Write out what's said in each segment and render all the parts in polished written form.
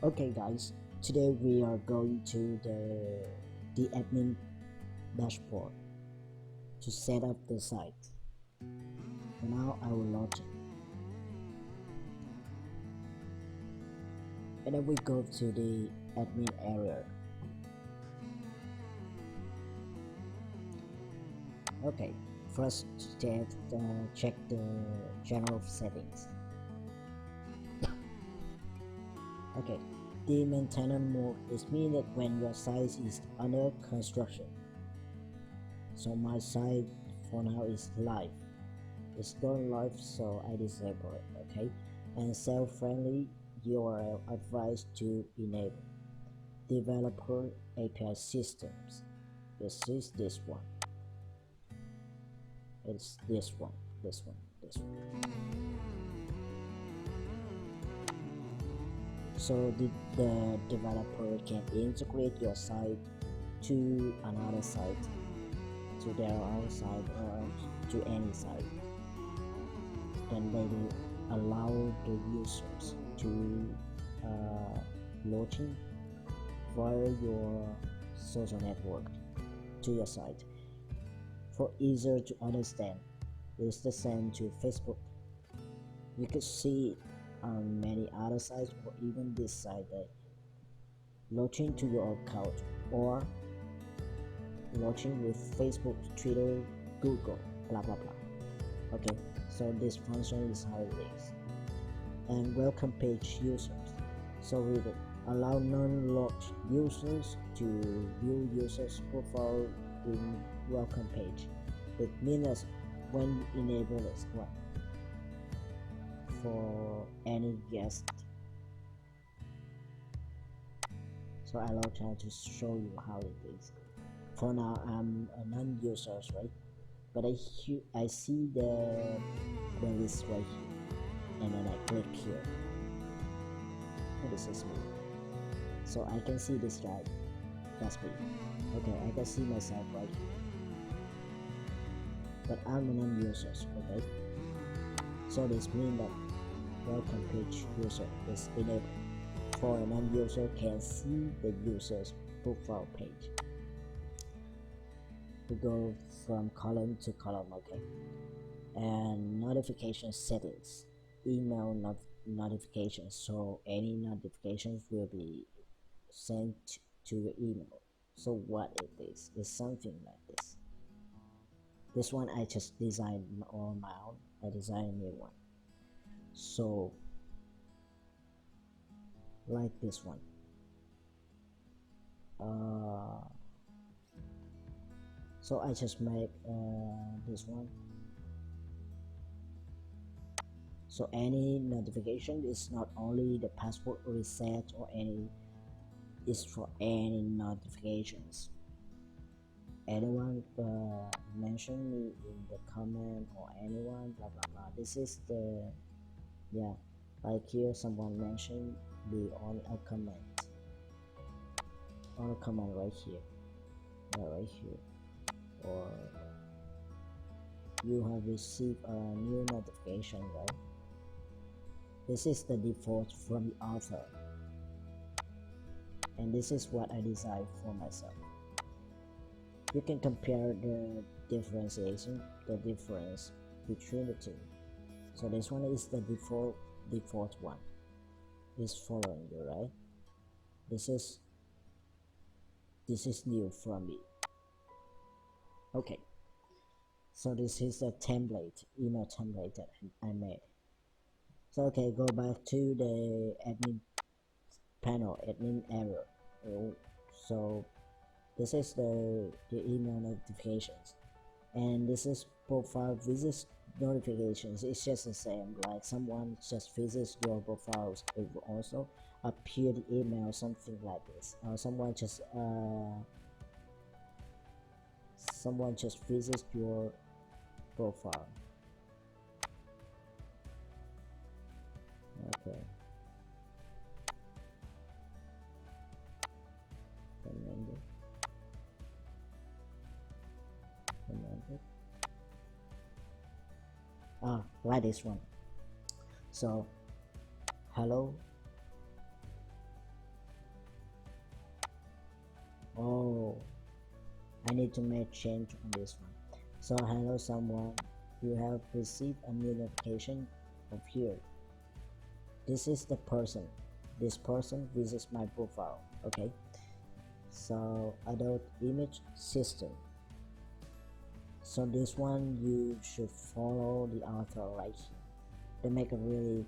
Okay guys, today we are going to the admin dashboard to set up the site. Now I will log in. And then we go to the admin area. Okay, first check the general settings. Okay, the maintenance mode is mean that when your site is under construction. So my site for now is live. It's going live, so I disable it. Okay, and self-friendly URL advised to enable. Developer API systems. This is this one. It's this one. This one. This one. So the developer can integrate your site to another site, to their own site or to any site. Then they will allow the users to log in via your social network to your site. For easier to understand, it's the same to Facebook. You could see on many other sites or even this site that log in to your account or log in with Facebook, Twitter, Google, blah blah blah. Okay, so this function is how it is. And welcome page users. So we will allow non-logged users to view users profile in welcome page. It means when you enable this one for any guest. So I will try to show you how it is. For now I'm a non-user, right? But I see the list right here, and then I click here. And this is me. So I can see this right. That's me. Okay, I can see myself right here. But I'm a non-user, okay? So this means that welcome page user is enabled. For a non-user can see the user's profile page. We go from column to column, okay? And notification settings, email notifications, so any notifications will be sent to your email. So what it is something like this. This one I just designed on my own. I designed a new one. So like this one. So I just make this one. So any notification is not only the password reset or any, is for any notifications. Anyone mention me in the comment or anyone blah blah blah. This is the, yeah, like here someone mentioned me on a comment right here, yeah, right here, or you have received a new notification, right? This is the default from the author, and this is what I designed for myself. You can compare the difference between the two. So this one is the default one, is following you, right? This is new from me. Okay, so this is a template, email template that I made. So okay, go back to the admin panel, admin area. So this is the email notifications, and this is profile visits notifications. It's just the same, like someone just visits your profiles, it will also appear the email, something like this. Someone just visits your profile. Okay, remember. Like this one. So hello, need to make change on this one. So hello someone, you have received a new notification of here. This is the person. This is my profile. Okay, so adult image system. So this one you should follow the author right here. They make a really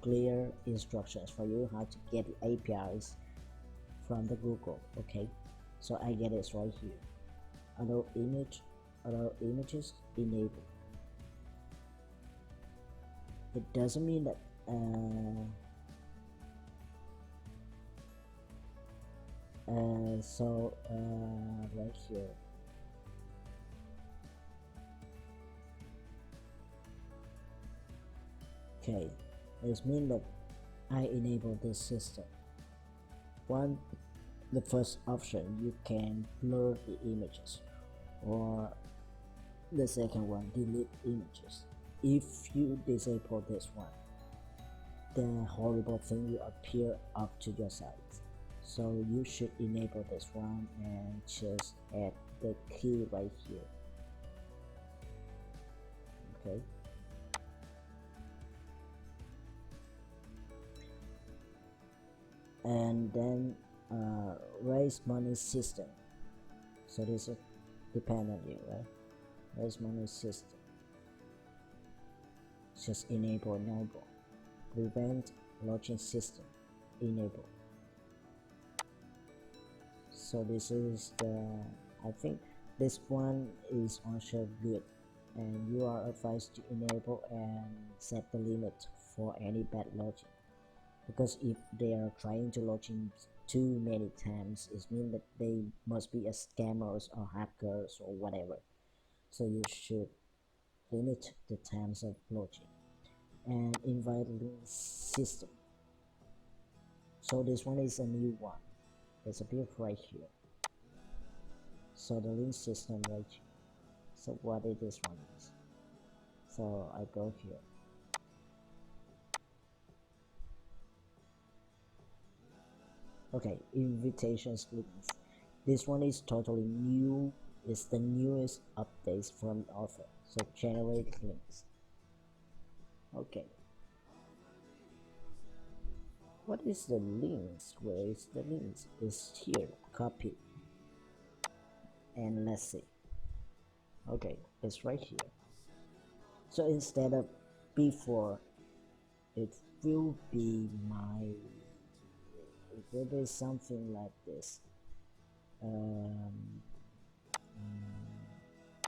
clear instructions for you how to get the APIs from the Google. Okay, so I get it right here. Adult images enable. It doesn't mean that right here, okay, this means that I enable this system. The first option, you can blur the images, or the second one, delete images. If you disable this one, the horrible thing will appear up to your site. So you should enable this one and just add the key right here. Okay, and then raise money system. So this is depend on you, right? Raise money system, just enable. Prevent lodging system, enable. So this is the, I think this one is also good, and you are advised to enable and set the limit for any bad lodging, because if they are trying to lodging too many times, it means that they must be a scammers or hackers or whatever. So you should limit the times of lodging. And invite link system. So this one is a new one. It's a bit right here. So the link system right here. So what is this one is? So I go here. Okay, invitations links. This one is totally new. It's the newest updates from the author. So generate links. Okay. What is the links? Where is the links? It's here. Copy. And let's see. Okay, it's right here. So instead of before, it will be it will be something like this.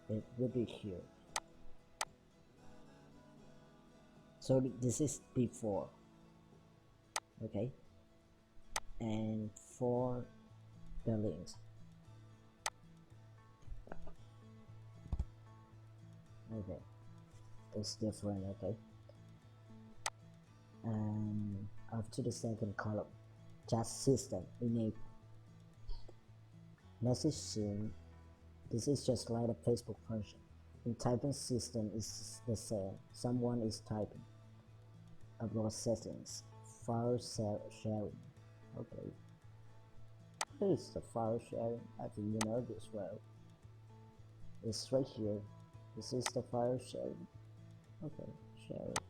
It will be here. So this is before. Okay, and for the links. Okay, it's different. Okay, and after the second column, just system enable. Messaging, this is just like a Facebook function. In typing system is the same. Someone is typing. Upload settings, file sharing. Okay, what is the file sharing? I think you know this well. It's right here. This is the file sharing. Okay, share it.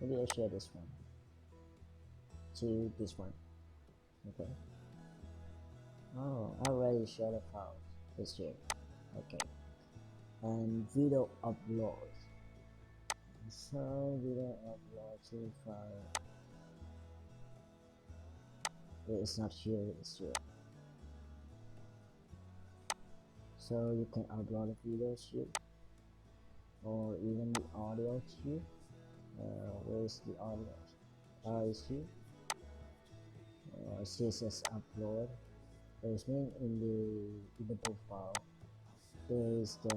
Maybe I share this one to this one. Okay. Oh, I already shared the file. It's here. Okay. And video upload. So video upload to file. It's not here. It's here. So you can upload the videos here, or even the audio here. Where is the audio? Is here. CSS upload. There's me in the profile. There is the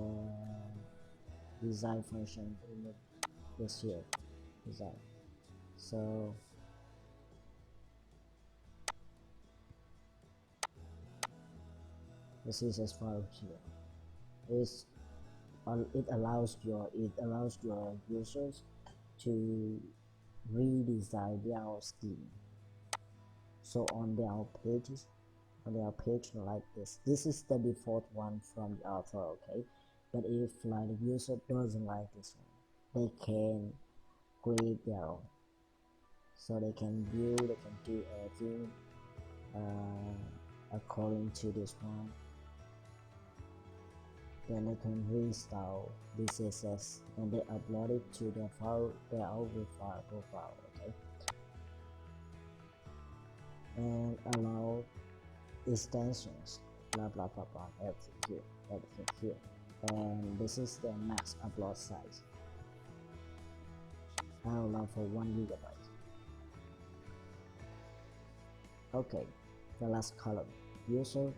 design function in this here design. So the CSS file here is it allows your users to redesign their scheme. So on their pages, on their page like this. This is the default one from the author, okay? But if like the user doesn't like this one, they can create their own. So they can view, they can do everything according to this one. Then they can reinstall this CSS and they upload it to their file, their own profile, okay? And allow extensions, blah blah blah blah, everything here. And this is the max upload size. I allow for 1 gigabyte. Okay, the last column, user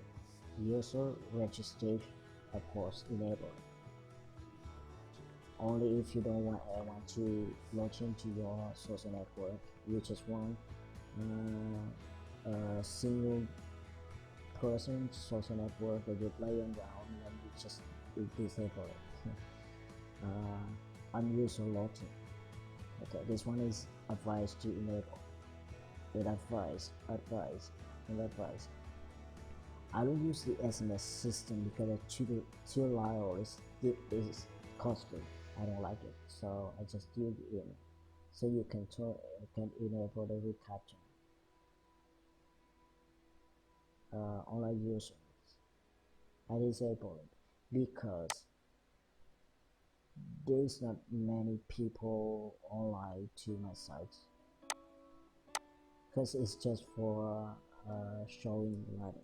registration, of course, enable. Only if you don't want anyone to log into your social network. You just want a single person social network that you play around, and you just disable it. Unusual logging. Okay, this one is advised to enable. It advice. I don't use the SMS system because the tutorial is costly. I don't like it, so I just do it in. So you can enable the recapture. Online users, I disable it because there's not many people online to my site, because it's just for showing like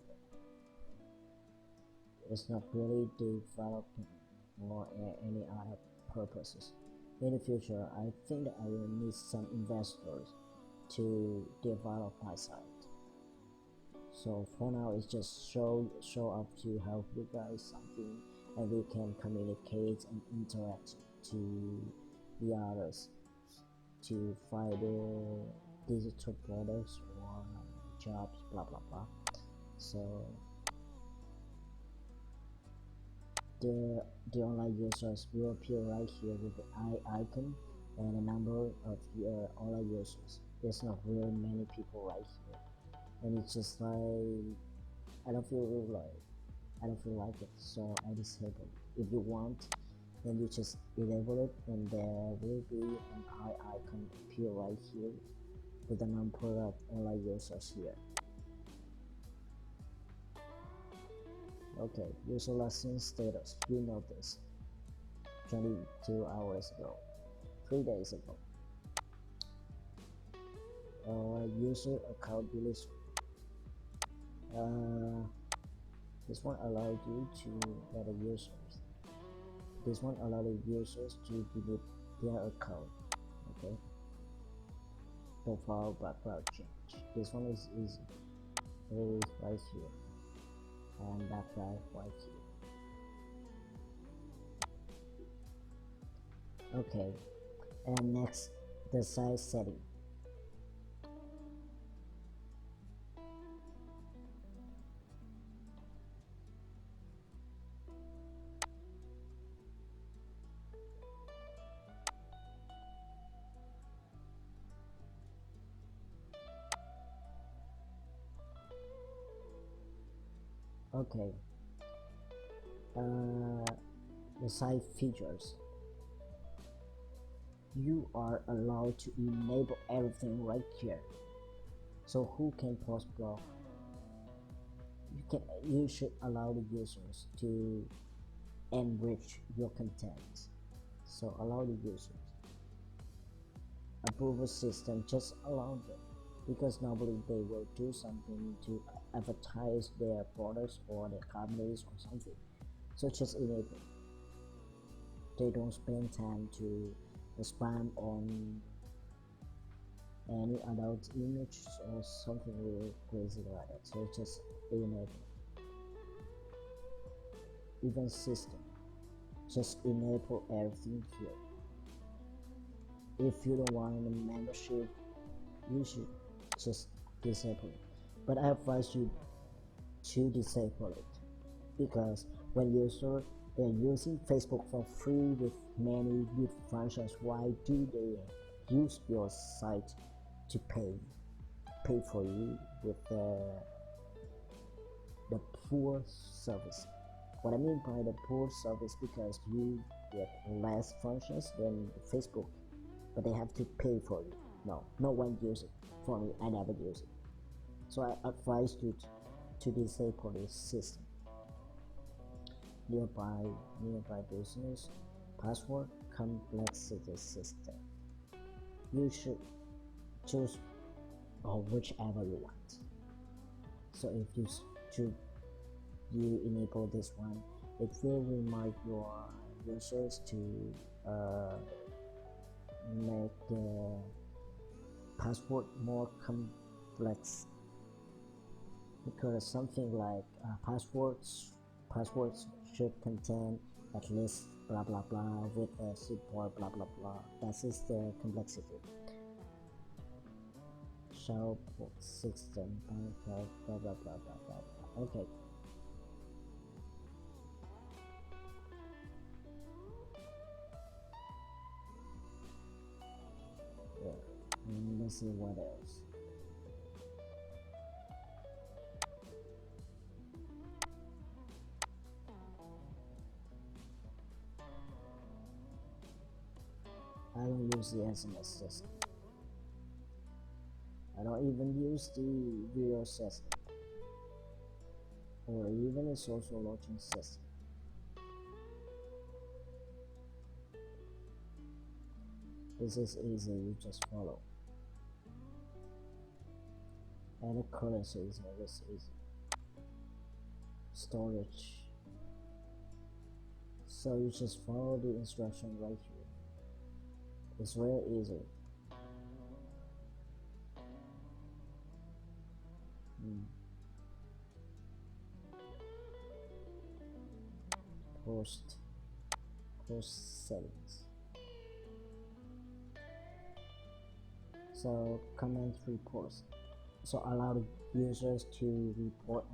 it's not really developing or any other purposes. In the future, I think that I will need some investors to develop my site. So for now, it's just show up to help you guys something, and we can communicate and interact to the others to find the digital products or jobs, blah blah blah. So the online users will appear right here with the eye icon and the number of online users. There's not really many people right here, and it's just like I don't feel like it, so I disable it. If you want, then you just enable it, and there will be an eye icon appear right here with the number of online users here. Okay, user last seen status, you know this. 22 hours ago, 3 days ago. User account release. This one allows you to let the users. This one allows the users to delete their account. Okay. Profile background change. This one is easy. It is right here, and background right here. Okay, and next, the size setting. Okay, the site features. You are allowed to enable everything right here. So who can post blog? You should allow the users to enrich your content. So allow the users. Approval system, just allow them, because normally they will do something to advertise their products or their companies or something. So just enable. They don't spend time to spam on any adult image or something really crazy like that. So just enable. Event system, just enable everything here. If you don't want a membership, you should just disable it. But I advise you to disable it, because when they're using Facebook for free with many good functions, why do they use your site to pay for you with the poor service. What I mean by the poor service, because you get less functions than Facebook, but they have to pay for it. No, no one uses it. For me, I never use it. So I advise you to disable this system. Nearby business password complexity system. You should choose or whichever you want. So if you enable this one, it will remind your users to make the password more complex, because something like passwords should contain at least blah blah blah with a support blah blah blah. That is the complexity. Shell system blah blah blah blah blah blah. Okay. Yeah. Let's see what else. I don't use the SMS system. I don't even use the video system or even a social launching system. This is easy, you just follow. And the currency is always easy. Storage. So you just follow the instruction right here. It's very easy. Post settings. So comment reports. So allow the users to report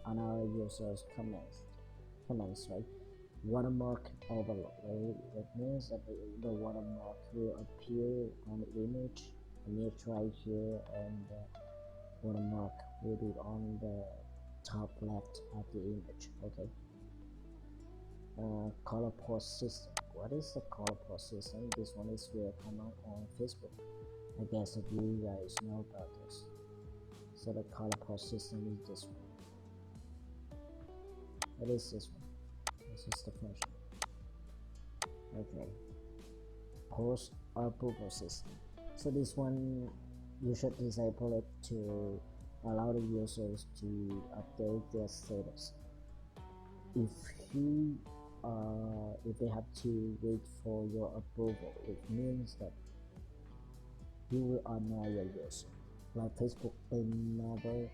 on our users' comments, right? Watermark overload, right? That means that the watermark will appear on the image right here, and the watermark will be on the top left of the image. Okay. Color post system. What is the color post system? This one is very common on Facebook. I guess that you guys know about this. So the color post system is this one. It is this one. This is the function. Okay. Post approval system. So this one you should disable it to allow the users to update their status. If they have to wait for your approval, it means that you will annoy your user. Like Facebook, they never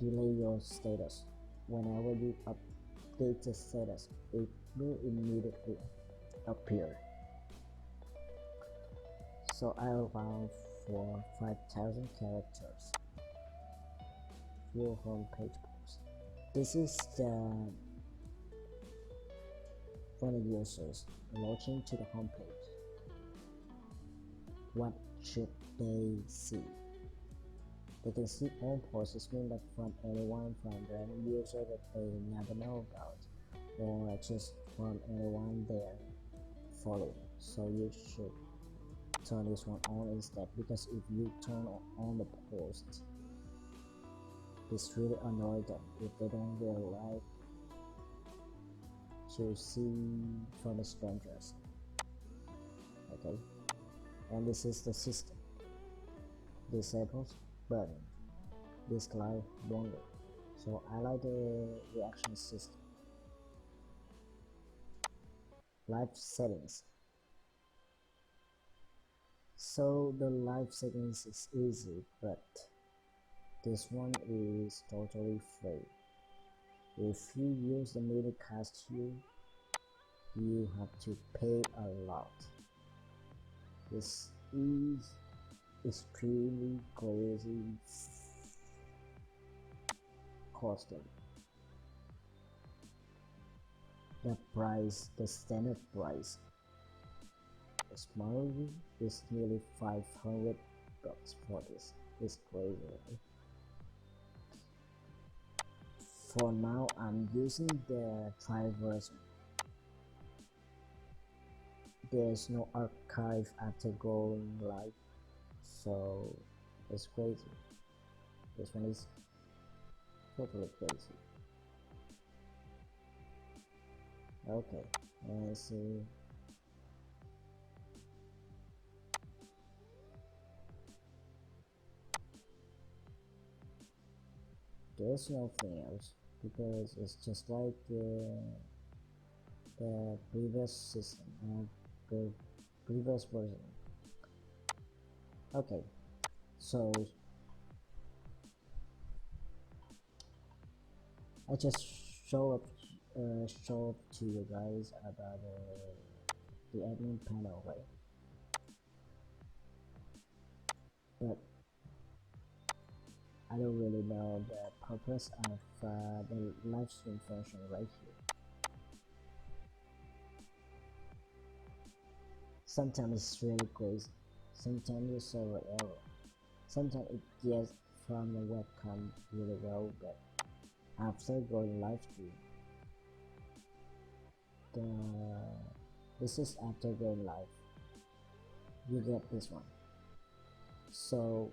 delay your status. Whenever you update the status, it will immediately appear. So I allow for 5,000 characters. View homepage post. This is for the users launching to the homepage. What should they see? They can see all posts, mean that from anyone, from random user that they never know about, or just from anyone they're following. So you should turn this one on instead, because if you turn on the post, this really annoys them if they don't really like to see from the strangers. Okay, and this is the system. Disables button. Display Wowonder. So I like the reaction system. Live settings. So the live settings is easy, but this one is totally free. If you use the minicast here, you have to pay a lot. This is extremely crazy costing. The standard price, the small view is nearly $500 for this. It's crazy, right? For now, I'm using the trial version. There's no archive after going live, so it's crazy. This one is totally crazy. Okay, let's see. There's nothing else because it's just like the previous system and the previous version. Okay, so I just show up to you guys about the admin panel, right? But I don't really know the purpose of the live stream function right here. Sometimes it's really crazy. Sometimes you server error. Sometimes it gets from the webcam really well, but after going live stream, the this is after going live, you get this one. So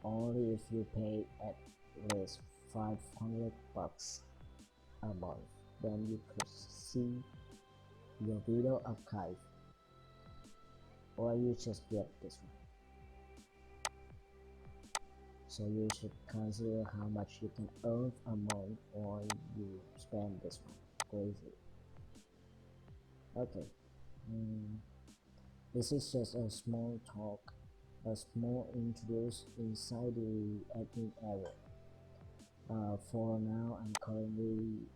only if you pay at least 500 bucks a month, then you could see your video archive, or you just get this one. So you should consider how much you can earn a month or you spend this one. Crazy. Okay. This is just a small talk, a small introduce inside the admin area. For now, I'm currently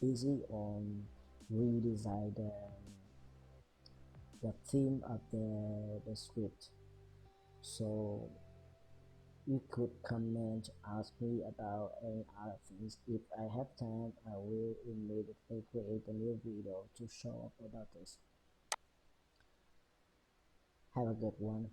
busy on redesign the theme of the script. So you could comment, ask me about any other things. If I have time, I will immediately create a new video to show up about this. Have a good one.